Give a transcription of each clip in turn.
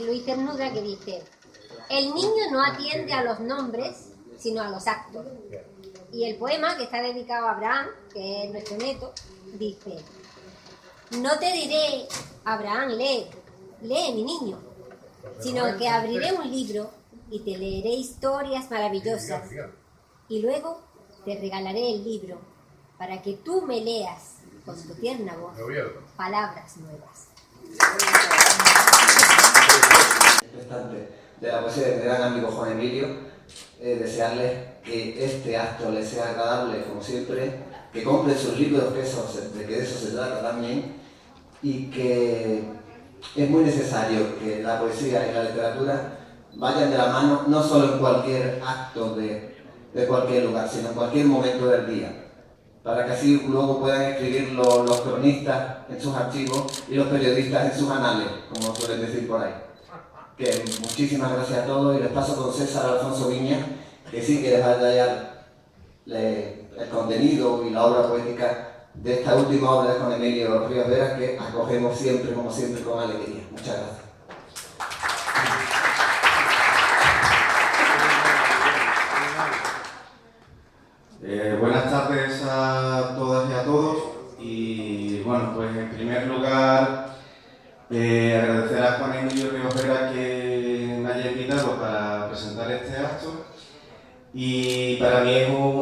Luis Cernuda, que dice: el niño no atiende a los nombres, sino a los actos. Y el poema, que está dedicado a Abraham, que es nuestro nieto, dice: no te diré, Abraham, lee, mi niño, sino que abriré un libro y te leeré historias maravillosas, y luego te regalaré el libro para que tú me leas con tu tierna voz palabras nuevas. De la poesía de mi gran amigo Juan Emilio, desearles que este acto les sea agradable como siempre, que compren sus libros, de que de eso se trata también, y que es muy necesario que la poesía y la literatura vayan de la mano, no solo en cualquier acto de cualquier lugar, sino en cualquier momento del día, para que así luego puedan escribir los cronistas en sus archivos y los periodistas en sus anales, como suelen decir por ahí. Que muchísimas gracias a todos, y les paso con César Alfonso Viña, que sí que les va a detallar el contenido y la obra poética de esta última obra de Juan Emilio Ríos Vera, que acogemos siempre, como siempre, con alegría. Muchas gracias. Buenas tardes a todas y a todos, y bueno, pues en primer lugar agradecer a Juan Emilio Ríos Vera que me haya invitado para presentar este acto, y para mí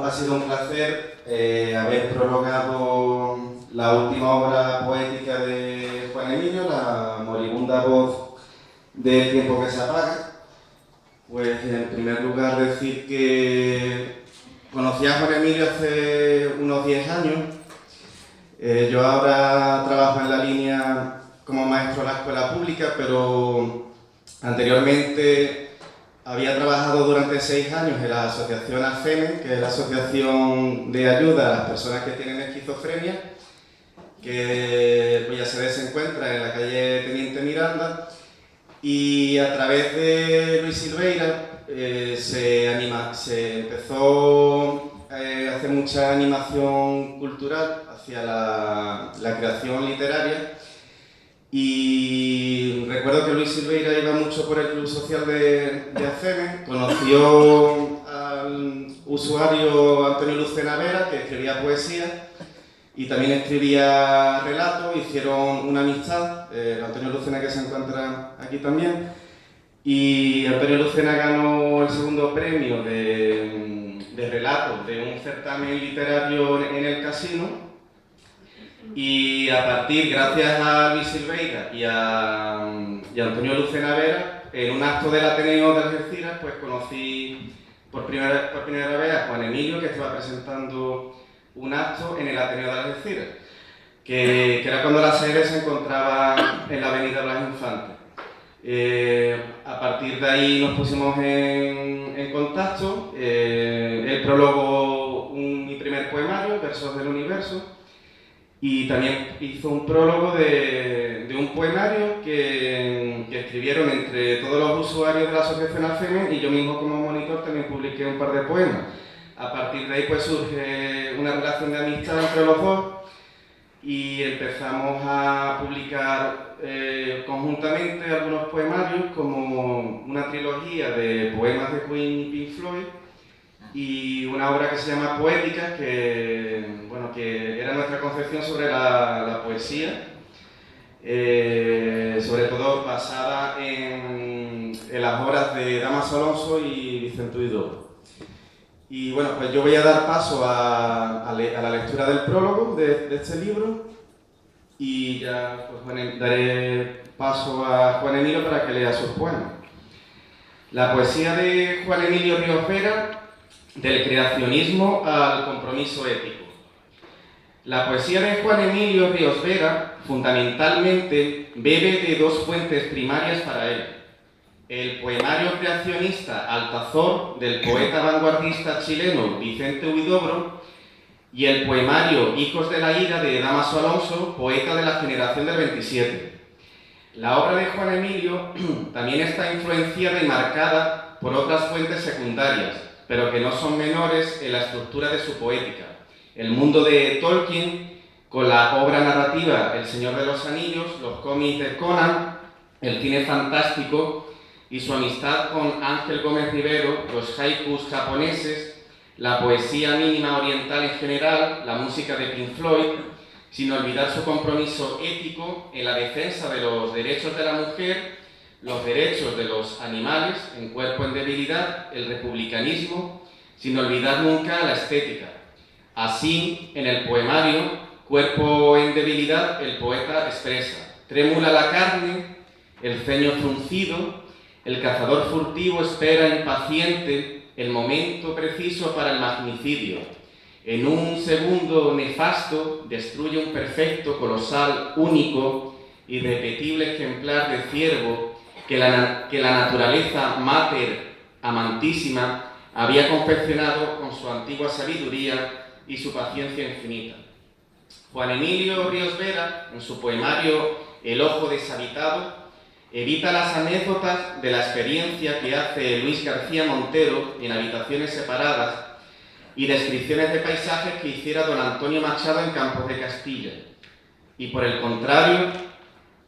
ha sido un placer haber prologado la última obra poética de Juan Emilio, La moribunda voz del tiempo que se apaga. Pues en primer lugar decir que conocí a Juan Emilio hace unos 10 años. Yo ahora trabajo en la línea como maestro en la escuela pública, pero anteriormente había trabajado durante 6 años en la asociación AFEME, que es la Asociación de Ayuda a las Personas que tienen Esquizofrenia, cuya sede se encuentra en la calle Teniente Miranda, y a través de Luis Silveira se empezó a hacer mucha animación cultural hacia la creación literaria. Y recuerdo que Luis Silveira iba mucho por el club social de AFEME, conoció al usuario Antonio Lucena Vera, que escribía poesía y también escribía relatos, hicieron una amistad, Antonio Lucena, que se encuentra aquí también, y Antonio Lucena ganó el segundo premio de relatos de un certamen literario en el Casino. Y a partir, gracias a Luis Silveira y a Antonio Lucena Vera, en un acto del Ateneo de Algeciras, pues conocí por primera vez a Juan Emilio, que estaba presentando un acto en el Ateneo de Algeciras, que era cuando la sede se encontraba en la Avenida Blas Infante. A partir de ahí nos pusimos en contacto. Él prologó mi primer poemario, Versos del Universo, y también hizo un prólogo de un poemario que escribieron entre todos los usuarios de la asociación AFEME, y yo mismo como monitor también publiqué un par de poemas. A partir de ahí pues surge una relación de amistad entre los dos, y empezamos a publicar conjuntamente algunos poemarios, como una trilogía de poemas de Queen y Pink Floyd, y una obra que se llama Poéticas, que era nuestra concepción sobre la poesía, sobre todo basada en las obras de Damaso Alonso y Vicente Huidobro. Y bueno, pues yo voy a dar paso a la lectura del prólogo de este libro, y ya pues, daré paso a Juan Emilio para que lea sus poemas. La poesía de Juan Emilio Ríos Vera, del creacionismo al compromiso ético. La poesía de Juan Emilio Ríos Vera fundamentalmente bebe de dos fuentes primarias para él: el poemario creacionista Altazor, del poeta vanguardista chileno Vicente Huidobro, y el poemario Hijos de la Ira, de Damaso Alonso, poeta de la generación del 27. La obra de Juan Emilio también está influenciada y marcada por otras fuentes secundarias, pero que no son menores en la estructura de su poética: el mundo de Tolkien, con la obra narrativa El Señor de los Anillos, los cómics de Conan, el cine fantástico y su amistad con Ángel Gómez Rivero, los haikus japoneses, la poesía mínima oriental en general, la música de Pink Floyd, sin olvidar su compromiso ético en la defensa de los derechos de la mujer, los derechos de los animales en cuerpo en debilidad, el republicanismo, sin olvidar nunca la estética. Así, en el poemario Cuerpo en debilidad, el poeta expresa: trémula la carne, el ceño fruncido, el cazador furtivo espera impaciente el momento preciso para el magnicidio. En un segundo nefasto destruye un perfecto, colosal, único, irrepetible ejemplar de ciervo que la naturaleza mater amantísima había confeccionado con su antigua sabiduría y su paciencia infinita. Juan Emilio Ríos Vera, en su poemario El ojo deshabitado, evita las anécdotas de la experiencia que hace Luis García Montero en Habitaciones separadas y descripciones de paisajes que hiciera don Antonio Machado en Campos de Castilla. Y por el contrario,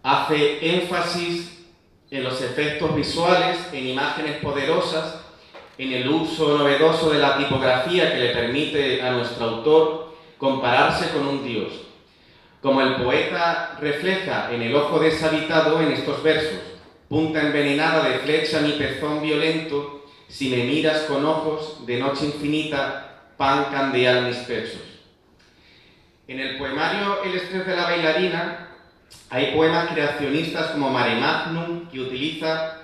hace énfasis en los efectos visuales, en imágenes poderosas, en el uso novedoso de la tipografía que le permite a nuestro autor compararse con un dios. Como el poeta refleja en El ojo deshabitado en estos versos: punta envenenada de flecha mi pezón violento, si me miras con ojos de noche infinita, pan candeal mis pechos. En el poemario El estrés de la bailarina hay poemas creacionistas como Mare Magnum, que utiliza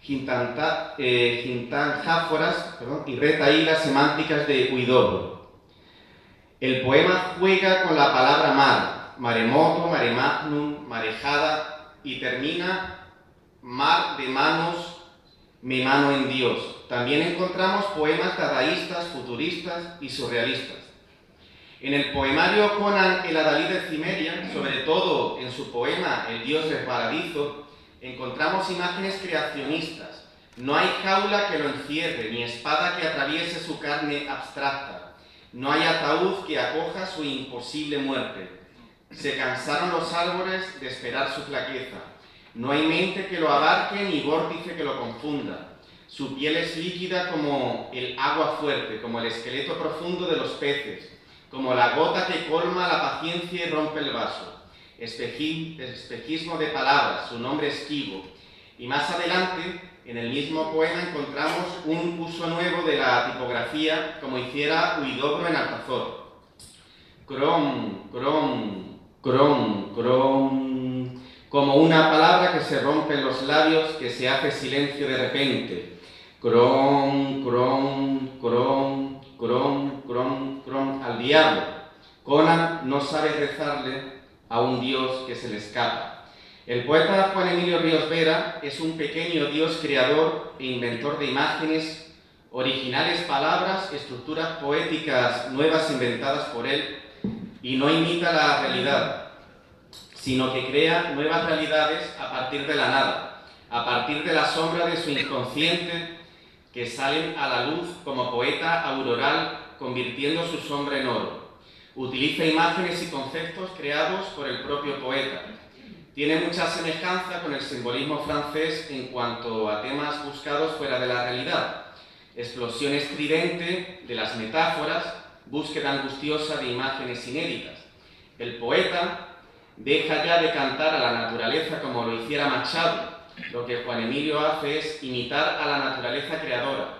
gintanjáforas y retahílas semánticas de Huidobro. El poema juega con la palabra mar, maremoto, mare magnum, marejada, y termina mar de manos, me mano en Dios. También encontramos poemas dadaístas, futuristas y surrealistas. En el poemario Conan el Adalid de Cimeria, sobre todo en su poema El dios resbaladizo, encontramos imágenes creacionistas. No hay jaula que lo encierre, ni espada que atraviese su carne abstracta. No hay ataúd que acoja su imposible muerte. Se cansaron los árboles de esperar su flaqueza. No hay mente que lo abarque ni vórtice que lo confunda. Su piel es líquida como el agua fuerte, como el esqueleto profundo de los peces, como la gota que colma la paciencia y rompe el vaso. Espejismo de palabras, su nombre esquivo. Y más adelante, en el mismo poema, encontramos un uso nuevo de la tipografía, como hiciera Huidobro en Alcazor. Crom, crom, crom, crom, como una palabra que se rompe en los labios, que se hace silencio de repente. Crom, crom, crom, crom, crom, crom, al diablo. Conan no sabe rezarle a un dios que se le escapa. El poeta Juan Emilio Ríos Vera es un pequeño dios creador e inventor de imágenes, originales palabras, estructuras poéticas nuevas inventadas por él, y no imita la realidad, sino que crea nuevas realidades a partir de la nada, a partir de la sombra de su inconsciente, que salen a la luz como poeta auroral, convirtiendo su sombra en oro. Utiliza imágenes y conceptos creados por el propio poeta. Tiene mucha semejanza con el simbolismo francés en cuanto a temas buscados fuera de la realidad. Explosión estridente de las metáforas, búsqueda angustiosa de imágenes inéditas. El poeta deja ya de cantar a la naturaleza como lo hiciera Machado. Lo que Juan Emilio hace es imitar a la naturaleza creadora,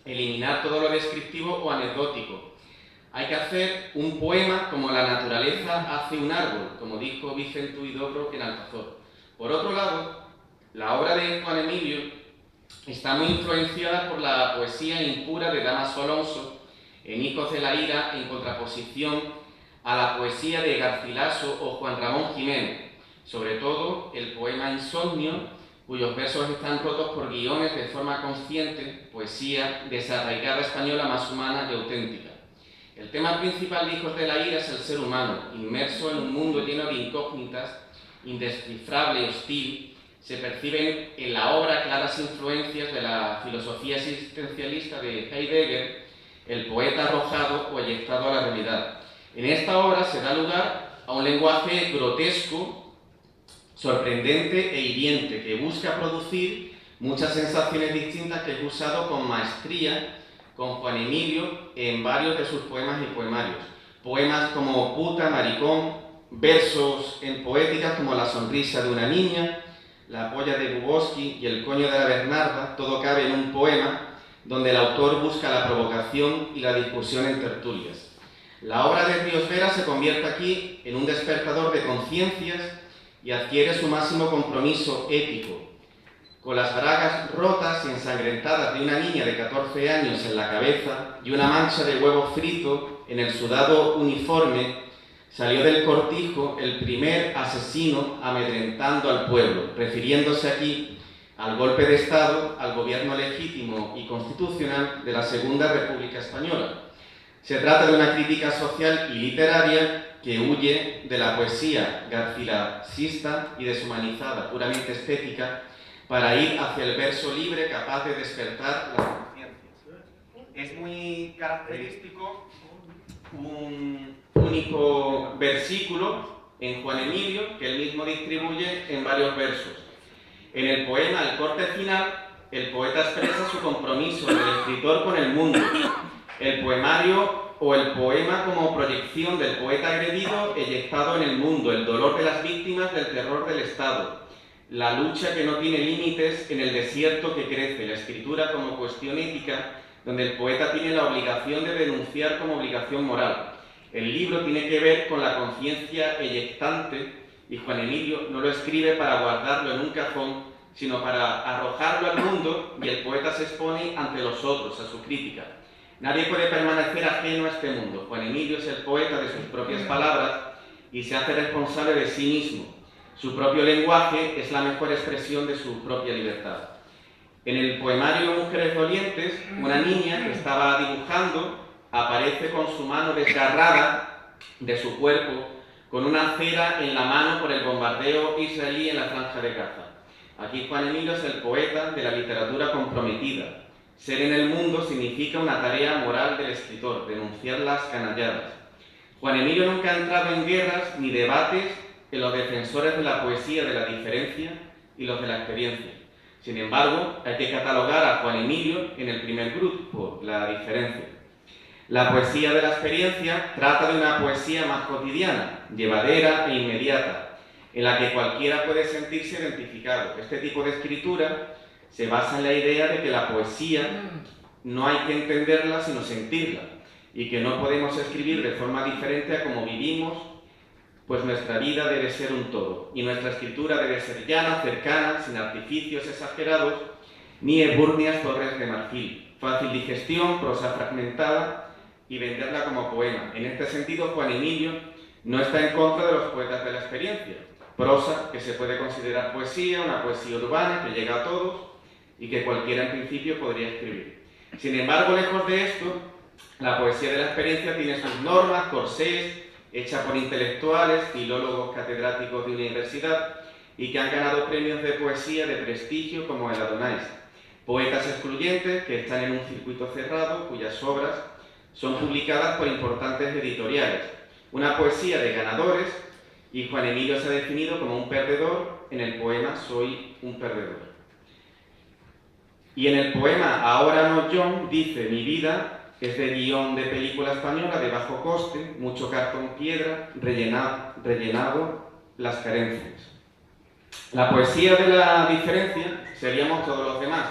eliminar todo lo descriptivo o anecdótico. Hay que hacer un poema como la naturaleza hace un árbol, como dijo Vicente Huidobro en Alcazor. Por otro lado, la obra de Juan Emilio está muy influenciada por la poesía impura de Dámaso Alonso, en Hijos de la Ira, en contraposición a la poesía de Garcilaso o Juan Ramón Jiménez, sobre todo el poema Insomnio, cuyos versos están rotos por guiones de forma consciente, poesía desarraigada española más humana y auténtica. El tema principal de Hijos de la Ira es el ser humano, inmerso en un mundo lleno de incógnitas, indescifrable y hostil. Se perciben en la obra claras influencias de la filosofía existencialista de Heidegger, el poeta arrojado o eyectado a la realidad. En esta obra se da lugar a un lenguaje grotesco sorprendente e hiriente, que busca producir muchas sensaciones distintas, que he usado con maestría con Juan Emilio en varios de sus poemas y poemarios. Poemas como Puta, Maricón, versos en poéticas como La sonrisa de una niña, La polla de Bukowski y El coño de la Bernarda. Todo cabe en un poema donde el autor busca la provocación y la discusión en tertulias. La obra de Ríos Vera se convierte aquí en un despertador de conciencias y adquiere su máximo compromiso ético. Con las bragas rotas y ensangrentadas de una niña de 14 años en la cabeza y una mancha de huevo frito en el sudado uniforme, salió del cortijo el primer asesino amedrentando al pueblo, refiriéndose aquí al golpe de Estado, al gobierno legítimo y constitucional de la Segunda República Española. Se trata de una crítica social y literaria que huye de la poesía garcilasista y deshumanizada, puramente estética, para ir hacia el verso libre capaz de despertar las conciencias. Es muy característico un único versículo en Juan Emilio que él mismo distribuye en varios versos. En el poema El corte final, el poeta expresa su compromiso del escritor con el mundo. El poemario o el poema como proyección del poeta agredido eyectado en el mundo, el dolor de las víctimas del terror del Estado, la lucha que no tiene límites en el desierto que crece, la escritura como cuestión ética, donde el poeta tiene la obligación de denunciar como obligación moral. El libro tiene que ver con la conciencia eyectante y Juan Emilio no lo escribe para guardarlo en un cajón, sino para arrojarlo al mundo, y el poeta se expone ante los otros, a su crítica. Nadie puede permanecer ajeno a este mundo. Juan Emilio es el poeta de sus propias palabras y se hace responsable de sí mismo. Su propio lenguaje es la mejor expresión de su propia libertad. En el poemario Mujeres Dolientes, una niña que estaba dibujando aparece con su mano desgarrada de su cuerpo, con una cera en la mano por el bombardeo israelí en la Franja de Gaza. Aquí Juan Emilio es el poeta de la literatura comprometida. Ser en el mundo significa una tarea moral del escritor, denunciar las canalladas. Juan Emilio nunca ha entrado en guerras ni debates en los defensores de la poesía de la diferencia y los de la experiencia. Sin embargo, hay que catalogar a Juan Emilio en el primer grupo, la diferencia. La poesía de la experiencia trata de una poesía más cotidiana, llevadera e inmediata, en la que cualquiera puede sentirse identificado. Este tipo de escritura se basa en la idea de que la poesía no hay que entenderla sino sentirla, y que no podemos escribir de forma diferente a como vivimos, pues nuestra vida debe ser un todo, y nuestra escritura debe ser llana, cercana, sin artificios exagerados, ni ebúrneas torres de marfil, fácil digestión, prosa fragmentada, y venderla como poema. En este sentido, Juan Emilio no está en contra de los poetas de la experiencia, prosa que se puede considerar poesía, una poesía urbana que llega a todos y que cualquiera en principio podría escribir. Sin embargo, lejos de esto, la poesía de la experiencia tiene sus normas, corsés, hecha por intelectuales, filólogos catedráticos de universidad y que han ganado premios de poesía de prestigio como el Adonais. Poetas excluyentes que están en un circuito cerrado, cuyas obras son publicadas por importantes editoriales. Una poesía de ganadores, y Juan Emilio se ha definido como un perdedor en el poema Soy un perdedor. Y en el poema Ahora no John dice: mi vida es de guión de película española de bajo coste, mucho cartón piedra, rellenado las carencias. La poesía de la diferencia seríamos todos los demás,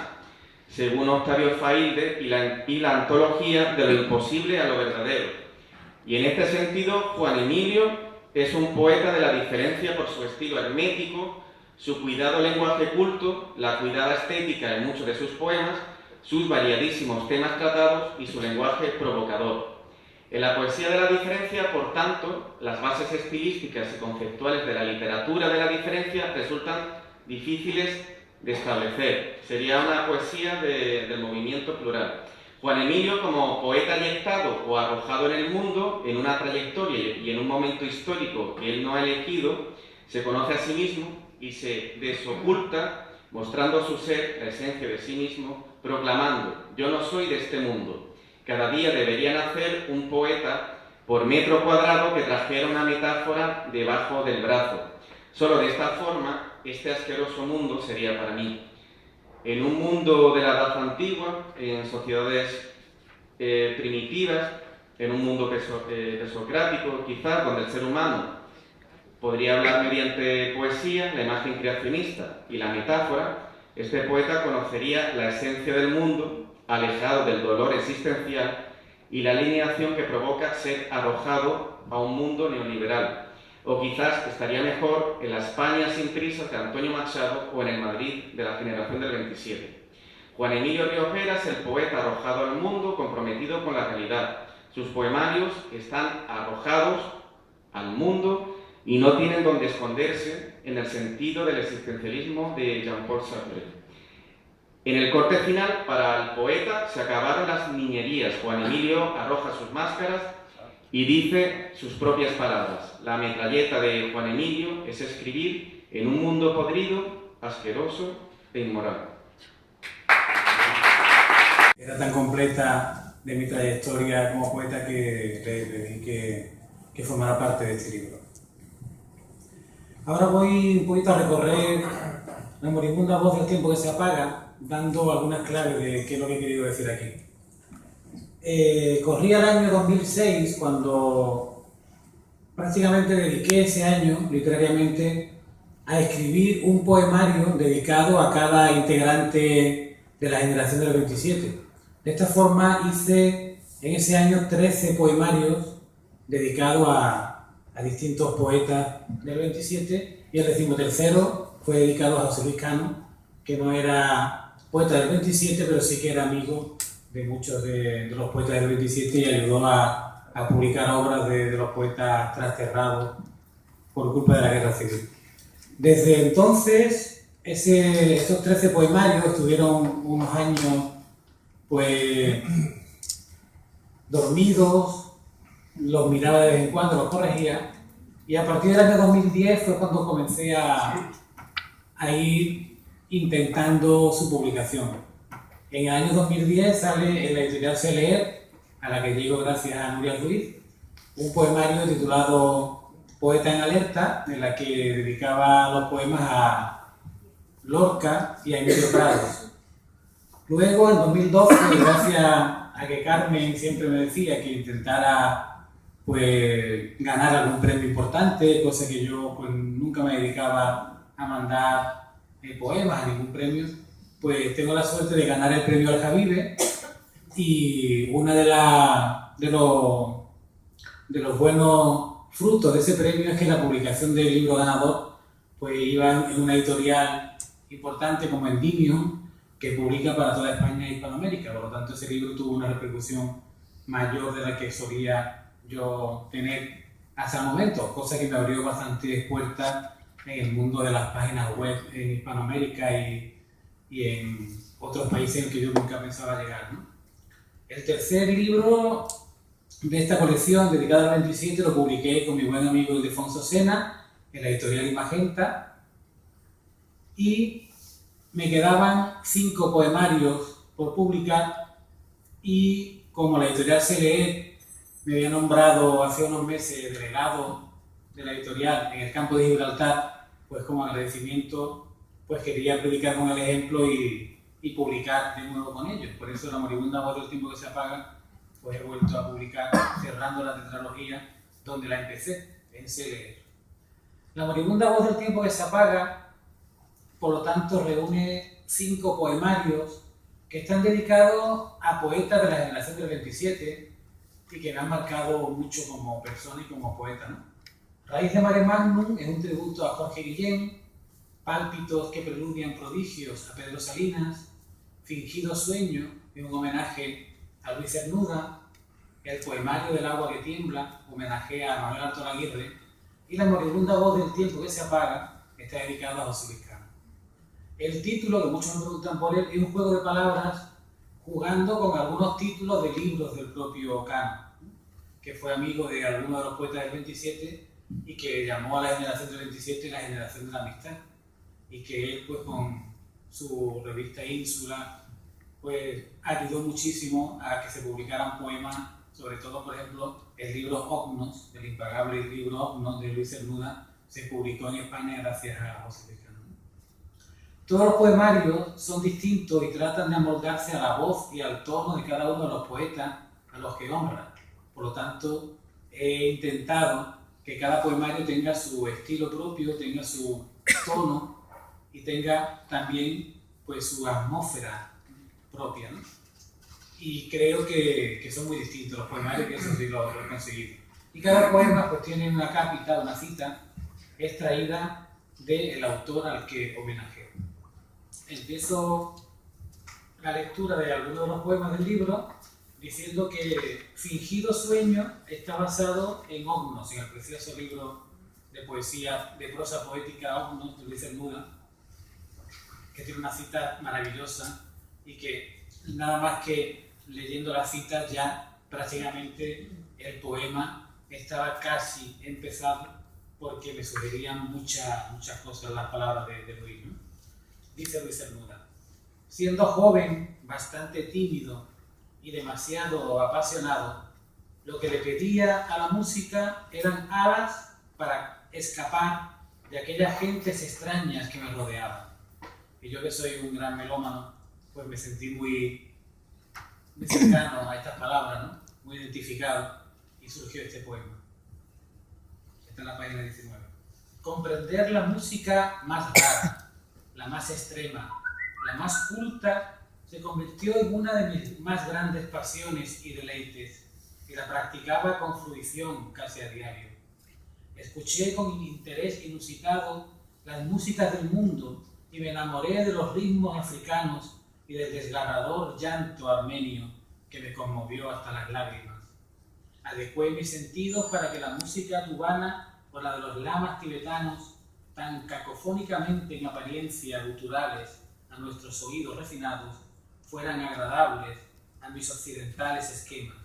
según Octavio Failde y la antología de lo imposible a lo verdadero. Y en este sentido, Juan Emilio es un poeta de la diferencia por su estilo hermético, su cuidado lenguaje culto, la cuidada estética en muchos de sus poemas, sus variadísimos temas tratados y su lenguaje provocador. En la poesía de la diferencia, por tanto, las bases estilísticas y conceptuales de la literatura de la diferencia resultan difíciles de establecer. Sería una poesía del movimiento plural. Juan Emilio, como poeta eyectado o arrojado en el mundo, en una trayectoria y en un momento histórico que él no ha elegido, se conoce a sí mismo y se desoculta, mostrando su ser, la esencia de sí mismo, proclamando: yo no soy de este mundo. Cada día debería nacer un poeta por metro cuadrado que trajera una metáfora debajo del brazo. Solo de esta forma, este asqueroso mundo sería para mí. En un mundo de la Edad Antigua, en sociedades primitivas, en un mundo presocrático, quizás, donde el ser humano podría hablar mediante poesía, la imagen creacionista y la metáfora, este poeta conocería la esencia del mundo, alejado del dolor existencial y la alienación que provoca ser arrojado a un mundo neoliberal. O quizás estaría mejor en la España sin prisas de Antonio Machado o en el Madrid de la generación del 27. Juan Emilio Ríos Vera es el poeta arrojado al mundo, comprometido con la realidad. Sus poemarios están arrojados al mundo y no tienen donde esconderse en el sentido del existencialismo de Jean-Paul Sartre. En el corte final, para el poeta, se acabaron las niñerías. Juan Emilio arroja sus máscaras y dice sus propias palabras. La metralleta de Juan Emilio es escribir en un mundo podrido, asqueroso e inmoral. Era tan completa de mi trayectoria como poeta que le pedí que formara parte de este libro. Ahora voy un poquito a recorrer la moribunda voz del tiempo que se apaga, dando algunas claves de qué es lo que he querido decir aquí. Corría el año 2006 cuando prácticamente dediqué ese año, literariamente, a escribir un poemario dedicado a cada integrante de la generación del 27. De esta forma hice en ese año 13 poemarios dedicados a distintos poetas del 27 y el 13º fue dedicado a José Luis Cano, que no era poeta del 27, pero sí que era amigo de muchos de los poetas del 27 y ayudó a publicar obras de los poetas trasterrados por culpa de la guerra civil. Desde entonces, esos 13 poemarios estuvieron unos años pues dormidos, los miraba de vez en cuando, los corregía, y a partir del año 2010 fue cuando comencé a ir intentando su publicación. En el año 2010 sale en la editorial Se Leer, a la que llego gracias a Nuria Ruiz, un poemario titulado Poeta en Alerta, en la que dedicaba los poemas a Lorca y a Emilio Prados. Luego, en 2012, gracias a que Carmen siempre me decía que intentara pues, ganar algún premio importante, cosa que yo pues, nunca me dedicaba a mandar poemas a ningún premio, pues tengo la suerte de ganar el premio Aljavive y una de los buenos frutos de ese premio es que la publicación del libro ganador pues iba en una editorial importante como Endymion, que publica para toda España e Hispanoamérica. Por lo tanto, ese libro tuvo una repercusión mayor de la que solía yo tener hasta el momento, cosa que me abrió bastantes puertas en el mundo de las páginas web en Hispanoamérica y en otros países en que yo nunca pensaba llegar, ¿no? El tercer libro de esta colección, dedicado al 27, lo publiqué con mi buen amigo Ildefonso Sena, en la editorial Imagenta, y me quedaban 5 poemarios por publicar, y como la editorial Se Leer me había nombrado hace unos meses delegado de la editorial en el campo de Gibraltar, pues como agradecimiento, pues quería predicar con el ejemplo y publicar de nuevo con ellos. Por eso La moribunda voz del tiempo que se apaga, pues he vuelto a publicar, cerrando la tetralogía donde la empecé, en Se Leer. La moribunda voz del tiempo que se apaga, por lo tanto, reúne 5 poemarios que están dedicados a poetas de la generación del 27 y que me han marcado mucho como persona y como poeta, ¿no? Raíz de Mare Magnum es un tributo a Jorge Guillén, Pálpitos que preludian prodigios a Pedro Salinas, Fingido sueño es un homenaje a Luis Cernuda, el poemario del agua que tiembla, homenaje a Manuel Arturo Aguirre, y La moribunda voz del tiempo que se apaga está dedicado a José Luis Cano. El título, que muchos me preguntan por él, es un juego de palabras jugando con algunos títulos de libros del propio Cano, que fue amigo de algunos de los poetas del 27 y que llamó a la generación del 27 la generación de la amistad, y que él pues con su revista Ínsula pues ayudó muchísimo a que se publicaran poemas, sobre todo por ejemplo el libro Ognos, el impagable libro Ognos de Luis Cernuda, se publicó en España gracias a José Luis Cano. Todos los poemarios son distintos y tratan de amoldarse a la voz y al tono de cada uno de los poetas a los que honran. Por lo tanto, he intentado que cada poemario tenga su estilo propio, tenga su tono y tenga también pues, su atmósfera propia, ¿no? Y creo que son muy distintos los poemarios, que eso sí lo he conseguido. Y cada poema pues, tiene una cápita, una cita extraída del autor al que homenajeo. Empiezo la lectura de algunos de los poemas del libro diciendo que Fingido Sueño está basado en Ognos, en el precioso libro de poesía, de prosa poética Ognos de Luis Cernuda, que tiene una cita maravillosa y que nada más que leyendo la cita ya prácticamente el poema estaba casi empezado porque me sugerían muchas cosas las palabras de Luis, ¿no? Dice Luis Cernuda: siendo joven, bastante tímido y demasiado apasionado, lo que le pedía a la música eran alas para escapar de aquellas gentes extrañas que me rodeaban. Y yo, que soy un gran melómano, pues me sentí muy cercano a estas palabras, ¿no? Muy identificado, y surgió este poema. Está en la página 19. Comprender la música más rara, la más extrema, la más culta, se convirtió en una de mis más grandes pasiones y deleites, y la practicaba con fruición casi a diario. Escuché con interés inusitado las músicas del mundo y me enamoré de los ritmos africanos y del desgarrador llanto armenio que me conmovió hasta las lágrimas. Adecué mis sentidos para que la música tubana o la de los lamas tibetanos, tan cacofónicamente en apariencia guturales a nuestros oídos refinados, fueran agradables a mis occidentales esquemas.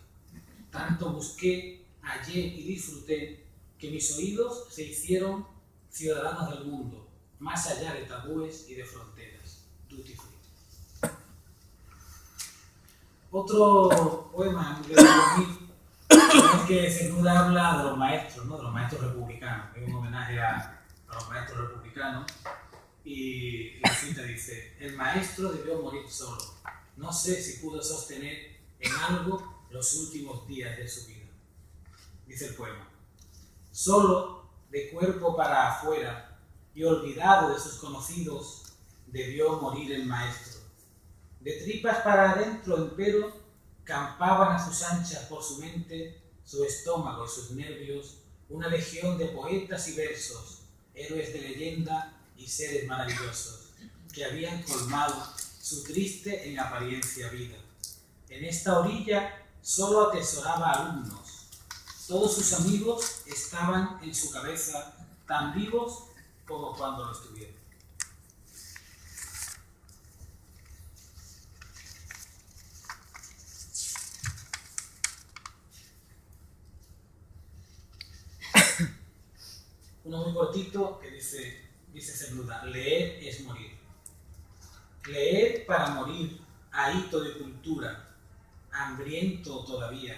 Tanto busqué, hallé y disfruté que mis oídos se hicieron ciudadanos del mundo, más allá de tabúes y de fronteras. Duty free. Otro poema de 2000 es que Cernuda habla de los maestros, ¿no? De los maestros republicanos. Es un homenaje a los maestros republicanos. Y la cita dice: el maestro debió morir solo. No sé si pudo sostener en algo los últimos días de su vida. Dice el poema: solo, de cuerpo para afuera y olvidado de sus conocidos, debió morir el maestro. De tripas para adentro, empero, campaban a sus anchas por su mente, su estómago y sus nervios, una legión de poetas y versos, héroes de leyenda y seres maravillosos, que habían colmado su triste en apariencia vida. En esta orilla solo atesoraba alumnos. Todos sus amigos estaban en su cabeza, tan vivos como cuando lo estuvieron. Uno muy cortito que dice Cernuda: leer es morir. Leer para morir, ahito de cultura, hambriento todavía.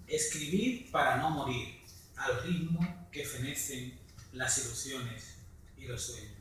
Escribir para no morir, al ritmo que fenecen las ilusiones y los sueños.